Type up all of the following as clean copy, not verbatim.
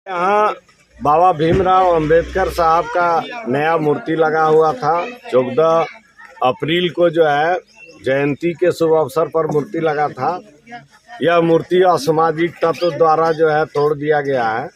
यहाँ बाबा भीमराव अंबेडकर साहब का नया मूर्ति लगा हुआ था। 14 अप्रैल को जो है जयंती के शुभ अवसर पर मूर्ति लगा था। यह मूर्ति असामाजिक तत्व द्वारा जो है तोड़ दिया गया है।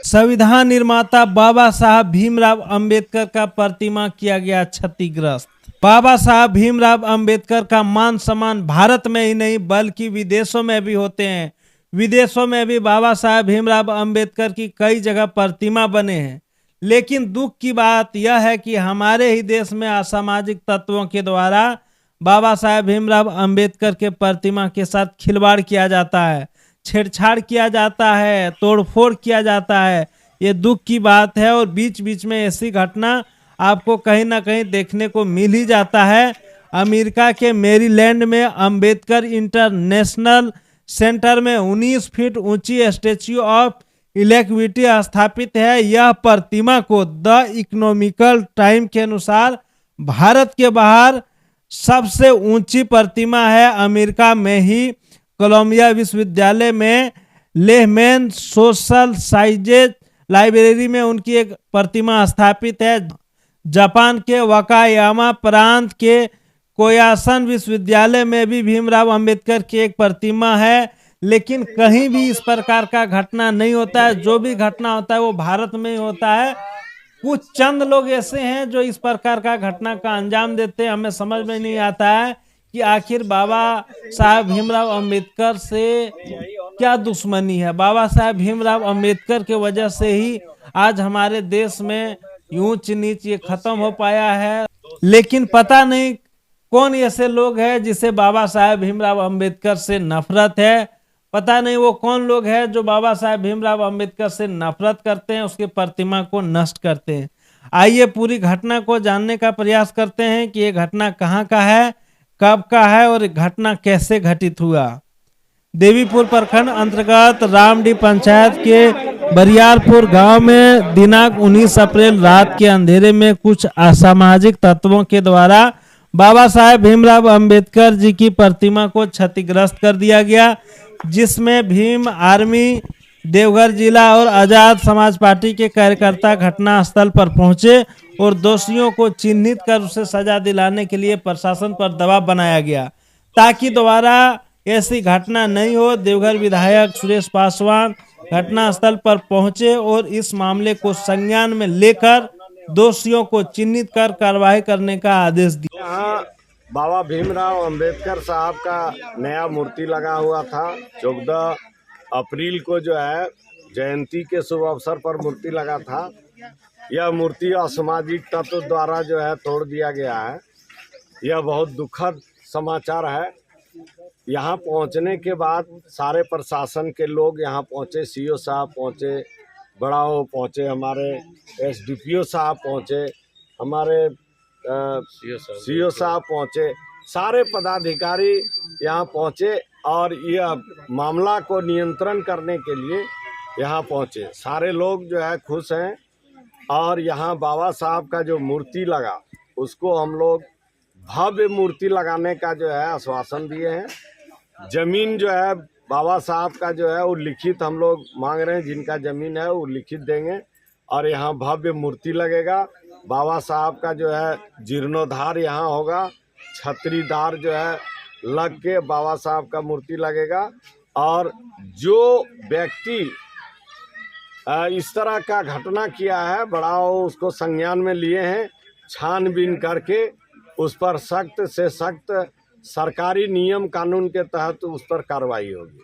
संविधान निर्माता बाबा साहब भीमराव अंबेडकर का प्रतिमा किया गया क्षतिग्रस्त। बाबा साहब भीमराव अंबेडकर का मान सम्मान भारत में ही नहीं बल्कि विदेशों में भी होते हैं। विदेशों में भी बाबा साहब भीमराव अंबेडकर की कई जगह प्रतिमा बने हैं। लेकिन दुख की बात यह है कि हमारे ही देश में असामाजिक तत्वों के द्वारा बाबा साहब भीमराव अंबेडकर के प्रतिमा के साथ खिलवाड़ किया जाता है, छेड़छाड़ किया जाता है, तोड़फोड़ किया जाता है। ये दुख की बात है और बीच बीच में ऐसी घटना आपको कहीं ना कहीं देखने को मिल ही जाता है। अमेरिका के मैरीलैंड में अंबेडकर इंटरनेशनल सेंटर में 19 फीट ऊंची स्टैच्यू ऑफ इक्विटी स्थापित है। यह प्रतिमा को द इकोनॉमिकल टाइम के अनुसार भारत के बाहर सबसे ऊंची प्रतिमा है। अमेरिका में ही कोलंबिया विश्वविद्यालय में लेहमैन सोशल साइंसेज लाइब्रेरी में उनकी एक प्रतिमा स्थापित है। जापान के वकायामा प्रांत के कोयासन विश्वविद्यालय में भी भीमराव अंबेडकर की एक प्रतिमा है। लेकिन कहीं भी इस प्रकार का घटना नहीं होता है। जो भी घटना होता है वो भारत में ही होता है। कुछ चंद लोग ऐसे हैं जो इस प्रकार का घटना का अंजाम देते हैं। हमें समझ में नहीं आता है कि आखिर बाबा साहब भीमराव अंबेडकर से क्या दुश्मनी है। बाबा साहब भीमराव अंबेडकर के वजह से ही आज हमारे देश में ऊंच नीच ये खत्म हो पाया है। लेकिन पता नहीं कौन ऐसे लोग हैं जिसे बाबा साहब भीमराव अंबेडकर से नफरत है। पता नहीं वो कौन लोग हैं जो बाबा साहब भीमराव अंबेडकर से नफरत करते हैं, उसके प्रतिमा को नष्ट करते हैं। आइए पूरी घटना को जानने का प्रयास करते हैं कि ये घटना कहाँ का है, कब का है और घटना कैसे घटित हुआ। देवीपुर प्रखंड अंतर्गत रामडी पंचायत के बरियारपुर गांव में दिनांक 19 अप्रैल रात के अंधेरे में कुछ असामाजिक तत्वों के द्वारा बाबा साहब भीमराव अंबेडकर जी की प्रतिमा को क्षतिग्रस्त कर दिया गया, जिसमें भीम आर्मी देवघर जिला और आजाद समाज पार्टी के कार्यकर्ता घटनास्थल पर पहुंचे और दोषियों को चिन्हित कर उसे सजा दिलाने के लिए प्रशासन पर दबाव बनाया गया ताकि दोबारा ऐसी घटना नहीं हो। देवघर विधायक सुरेश पासवान घटनास्थल पर पहुंचे और इस मामले को संज्ञान में लेकर दोषियों को चिन्हित कर कार्रवाई करने का आदेश दिया। यहाँ बाबा भीमराव अंबेडकर साहब का नया मूर्ति लगा हुआ था। 14 अप्रैल को जो है जयंती के शुभ अवसर पर मूर्ति लगा था। यह मूर्ति असामाजिक तत्व द्वारा जो है तोड़ दिया गया है। यह बहुत दुखद समाचार है। यहाँ पहुँचने के बाद सारे प्रशासन के लोग यहाँ पहुँचे, सीओ साहब पहुँचे, बड़ाओ पहुँचे, हमारे एसडीपीओ साहब पहुँचे, हमारे सीओ साहब पहुँचे, सारे पदाधिकारी यहाँ पहुँचे और यह मामला को नियंत्रण करने के लिए यहाँ पहुँचे। सारे लोग जो है खुश हैं और यहाँ बाबा साहब का जो मूर्ति लगा उसको हम लोग भव्य मूर्ति लगाने का जो है आश्वासन दिए हैं। जमीन जो है बाबा साहब का जो है वो लिखित हम लोग मांग रहे हैं, जिनका जमीन है वो लिखित देंगे और यहाँ भव्य मूर्ति लगेगा। बाबा साहब का जो है जीर्णोद्धार यहाँ होगा, छतरीदार जो है लग के बाबा साहब का मूर्ति लगेगा और जो व्यक्ति इस तरह का घटना किया है बड़ाओ उसको संज्ञान में लिए हैं। छानबीन करके उस पर सख्त से सख्त सरकारी नियम कानून के तहत उस पर कार्रवाई होगी।